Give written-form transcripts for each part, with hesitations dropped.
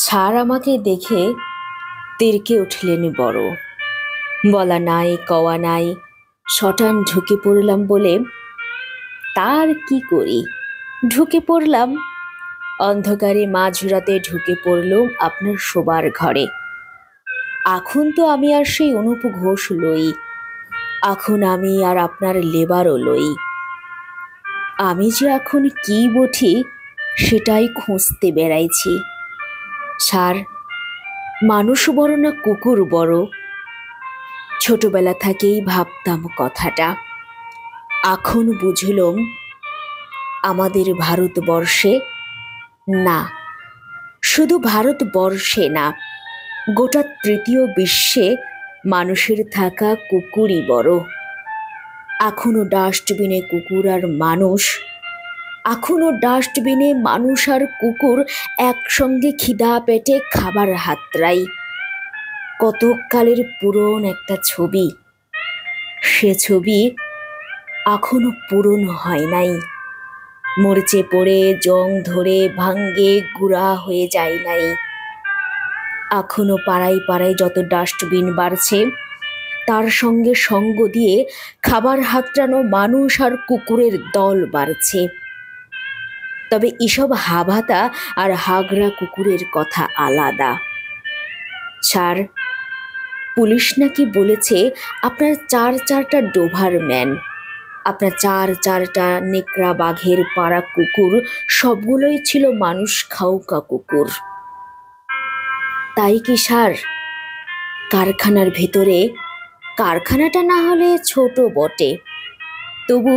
Sir আমাকে দেখে তেড়কে উঠলেন বড়। বলা নাই কওয়া নাই, সটান ঢুকে পড়লাম বলে। তার কি করি, ঢুকে পড়লাম। অন্ধকারে মাঝরাতে ঢুকে পড়লুম আপনার শোবার ঘরে। এখন তো আমি আর সেই অনুপ ঘোষ লই, এখন আমি আর আপনার লেবারও লই। আমি যে এখন কি বঠি সেটাই খুঁজতে বেড়াইছি। স্যার, মানুষ বড় না কুকুর বড়? ছোটবেলা থেকেই ভাবতাম কথাটা, এখন বুঝলুম আমাদের ভারতবর্ষে, না শুধু ভারতবর্ষে না, গোটা তৃতীয় বিশ্বে মানুষের থাকা কুকুরই বড়। এখনো ডাস্টবিনে কুকুর আর মানুষ, এখনো ডাস্টবিনে মানুষ আর কুকুর একসঙ্গে খিদা পেটে খাবার হাতড়াই। কতকালের পুরন একটা ছবি, সে ছবি এখনো পূরণ হয় নাই, মরচে পড়ে জং ধরে ভাঙ্গে গুঁড়া হয়ে যায় নাই। এখনো পাড়ায় পাড়ায় যত ডাস্টবিন বাড়ছে, তার সঙ্গে সঙ্গ দিয়ে খাবার হাতড়ানো মানুষ আর কুকুরের দল বাড়ছে। তবে এসব হাভাতা আর হাগরা কুকুরের কথা আলাদা। স্যার, পুলিশ নাকি বলেছে আপনার চার চারটা ডোভারম্যান, আপনার চার চারটা নেকড়া বাঘের পাড়া কুকুর সবগুলোই ছিল মানুষ খাউকা কুকুর। তাই কি স্যার? কারখানার ভেতরে, কারখানাটা না হলে ছোট বটে, তবু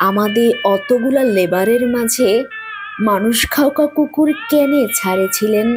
আমাদের অতগুলা লেবারের মাঝে মানুষ খাওয়া কুকুর কেনে ছাড়েছিলেন?